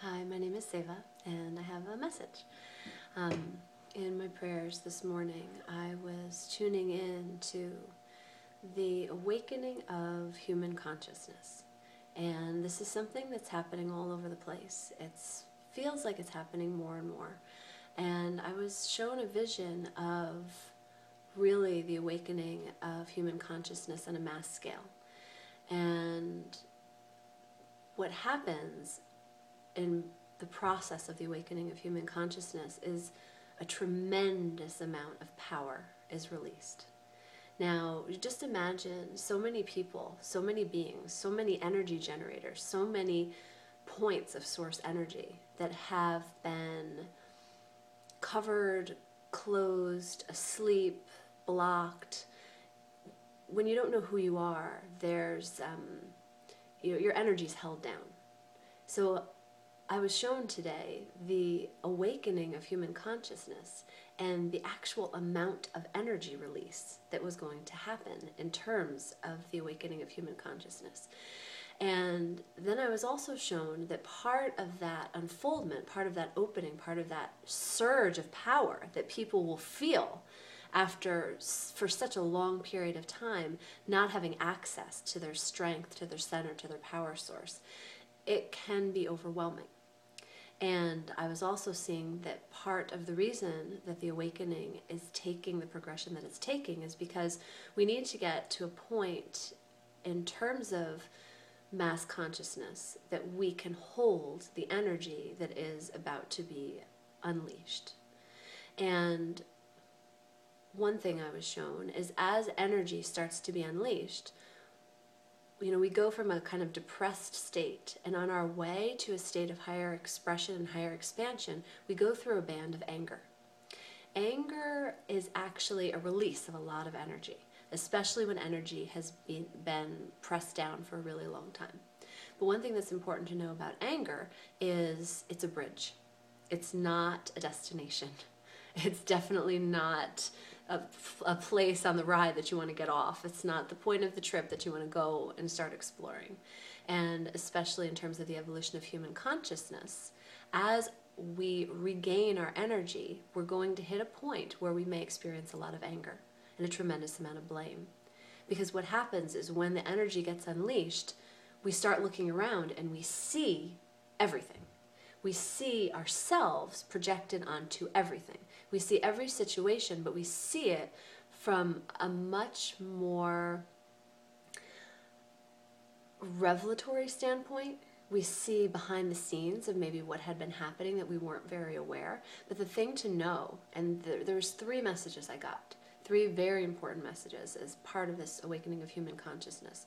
Hi, my name is Seva, and I have a message. In my prayers this morning, I was tuning in to the awakening of human consciousness. And this is something that's happening all over the place. It feels like it's happening more and more. And I was shown a vision of really the awakening of human consciousness on a mass scale. And what happens in the process of the awakening of human consciousness is a tremendous amount of power is released. Now, just imagine so many people, so many beings, so many energy generators, so many points of source energy that have been covered, closed, asleep, blocked. When you don't know who you are, there's your energy's held down. So I was shown today the awakening of human consciousness and the actual amount of energy release that was going to happen in terms of the awakening of human consciousness. And then I was also shown that part of that unfoldment, part of that opening, part of that surge of power that people will feel after, for such a long period of time, not having access to their strength, to their center, to their power source, it can be overwhelming. And I was also seeing that part of the reason that the awakening is taking the progression that it's taking is because we need to get to a point in terms of mass consciousness that we can hold the energy that is about to be unleashed. And one thing I was shown is as energy starts to be unleashed, we go from a kind of depressed state, and on our way to a state of higher expression and higher expansion, we go through a band of anger. Anger is actually a release of a lot of energy, especially when energy has been pressed down for a really long time. But one thing that's important to know about anger is it's a bridge. It's not a destination. It's definitely not a place on the ride that you want to get off. It's not the point of the trip that you want to go and start exploring. And especially in terms of the evolution of human consciousness, as we regain our energy, we're going to hit a point where we may experience a lot of anger and a tremendous amount of blame. Because what happens is when the energy gets unleashed, we start looking around and we see everything. We see ourselves projected onto everything. We see every situation, but we see it from a much more revelatory standpoint. We see behind the scenes of maybe what had been happening that we weren't very aware. But the thing to know, and there's 3 messages I got, 3 very important messages as part of this awakening of human consciousness.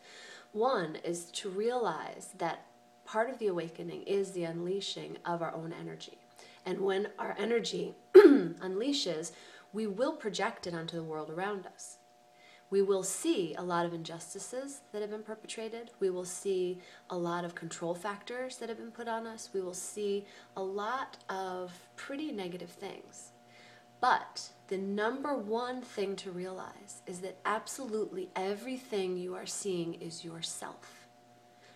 One is to realize that part of the awakening is the unleashing of our own energy. And when our energy unleashes, we will project it onto the world around us. We will see a lot of injustices that have been perpetrated. We will see a lot of control factors that have been put on us. We will see a lot of pretty negative things. But the number one thing to realize is that absolutely everything you are seeing is yourself.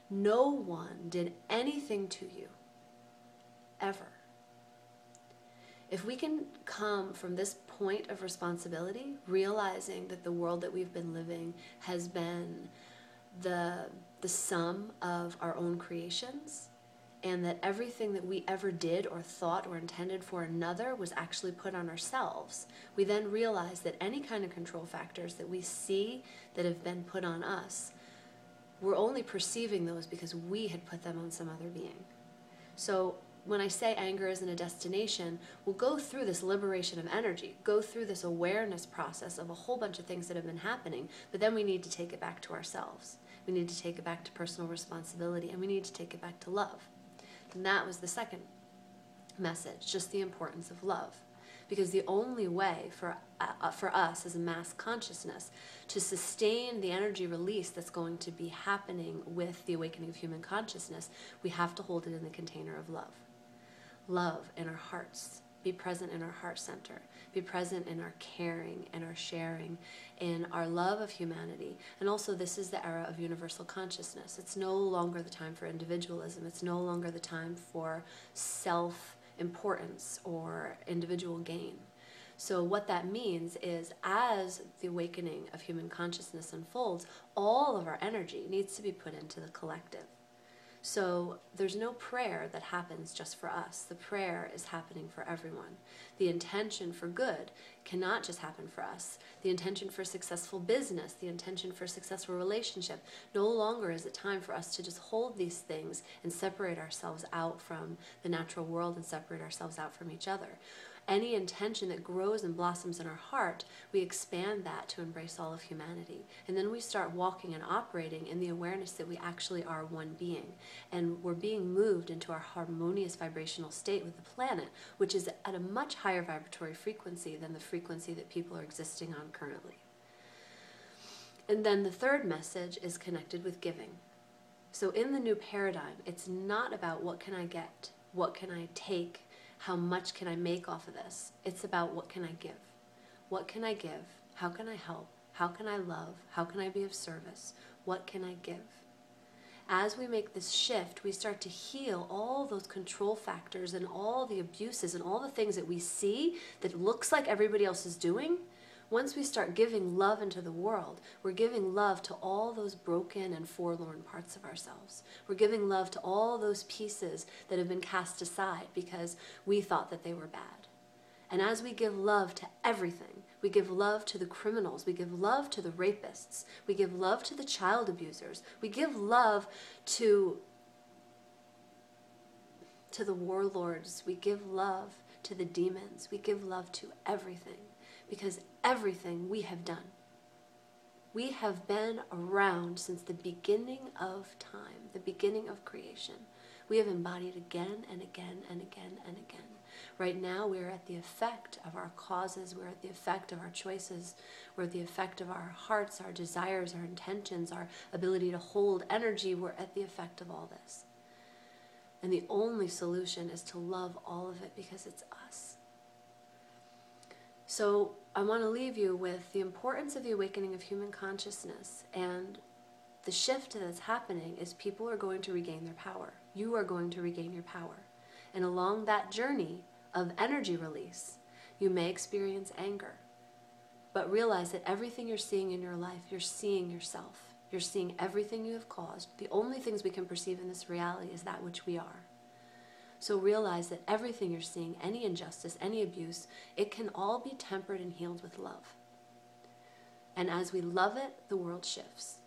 No one did anything to you, ever. If we can come from this point of responsibility, realizing that the world that we've been living has been the sum of our own creations, and that everything that we ever did or thought or intended for another was actually put on ourselves, we then realize that any kind of control factors that we see that have been put on us, we're only perceiving those because we had put them on some other being. So when I say anger isn't a destination, we'll go through this liberation of energy, go through this awareness process of a whole bunch of things that have been happening, but then we need to take it back to ourselves. We need to take it back to personal responsibility, and we need to take it back to love. And that was the second message, just the importance of love. Because the only way for us as a mass consciousness to sustain the energy release that's going to be happening with the awakening of human consciousness, we have to hold it in the container of love. Love in our hearts, be present in our heart center, be present in our caring and our sharing, in our love of humanity. And also, this is the era of universal consciousness. It's no longer the time for individualism. It's no longer the time for self-importance or individual gain. So what that means is, as the awakening of human consciousness unfolds, all of our energy needs to be put into the collective. So there's no prayer that happens just for us. The prayer is happening for everyone. The intention for good cannot just happen for us. The intention for successful business, the intention for successful relationship, no longer is it time for us to just hold these things and separate ourselves out from the natural world and separate ourselves out from each other. Any intention that grows and blossoms in our heart, we expand that to embrace all of humanity. And then we start walking and operating in the awareness that we actually are one being. And we're being moved into our harmonious vibrational state with the planet, which is at a much higher vibratory frequency than the frequency that people are existing on currently. And then the third message is connected with giving. So in the new paradigm, it's not about what can I get, what can I take, how much can I make off of this? It's about what can I give? What can I give? How can I help? How can I love? How can I be of service? What can I give? As we make this shift, we start to heal all those control factors and all the abuses and all the things that we see that looks like everybody else is doing. Once we start giving love into the world, we're giving love to all those broken and forlorn parts of ourselves. We're giving love to all those pieces that have been cast aside because we thought that they were bad. And as we give love to everything, we give love to the criminals, we give love to the rapists, we give love to the child abusers, we give love to the warlords, we give love to the demons, we give love to everything. Because everything we have done, we have been around since the beginning of time, the beginning of creation. We have embodied again and again and again and again. Right now we're at the effect of our causes, we're at the effect of our choices, we're at the effect of our hearts, our desires, our intentions, our ability to hold energy. We're at the effect of all this. And the only solution is to love all of it because it's us. So I want to leave you with the importance of the awakening of human consciousness, and the shift that's happening is people are going to regain their power. You are going to regain your power. And along that journey of energy release, you may experience anger, but realize that everything you're seeing in your life, you're seeing yourself. You're seeing everything you have caused. The only things we can perceive in this reality is that which we are. So realize that everything you're seeing, any injustice, any abuse, it can all be tempered and healed with love. And as we love it, the world shifts.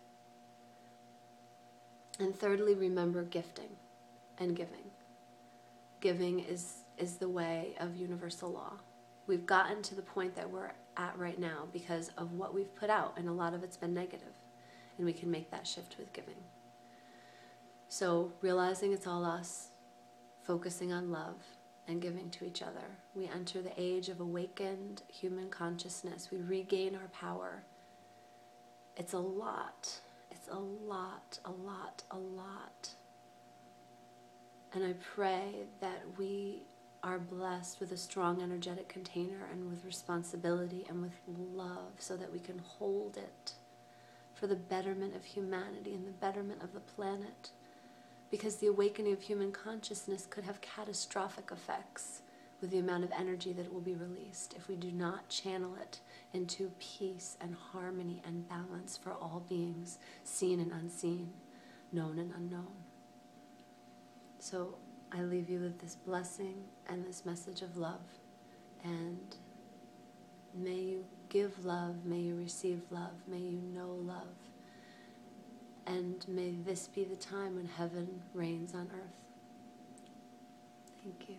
And thirdly, remember gifting and giving. Giving is the way of universal law. We've gotten to the point that we're at right now because of what we've put out, and a lot of it's been negative. And we can make that shift with giving. So realizing it's all us, focusing on love and giving to each other, we enter the age of awakened human consciousness. We regain our power. It's a lot. It's a lot, a lot, a lot. And I pray that we are blessed with a strong energetic container and with responsibility and with love so that we can hold it for the betterment of humanity and the betterment of the planet. Because the awakening of human consciousness could have catastrophic effects with the amount of energy that will be released if we do not channel it into peace and harmony and balance for all beings, seen and unseen, known and unknown. So I leave you with this blessing and this message of love. And may you give love, may you receive love, may you know love. And may this be the time when heaven reigns on earth. Thank you.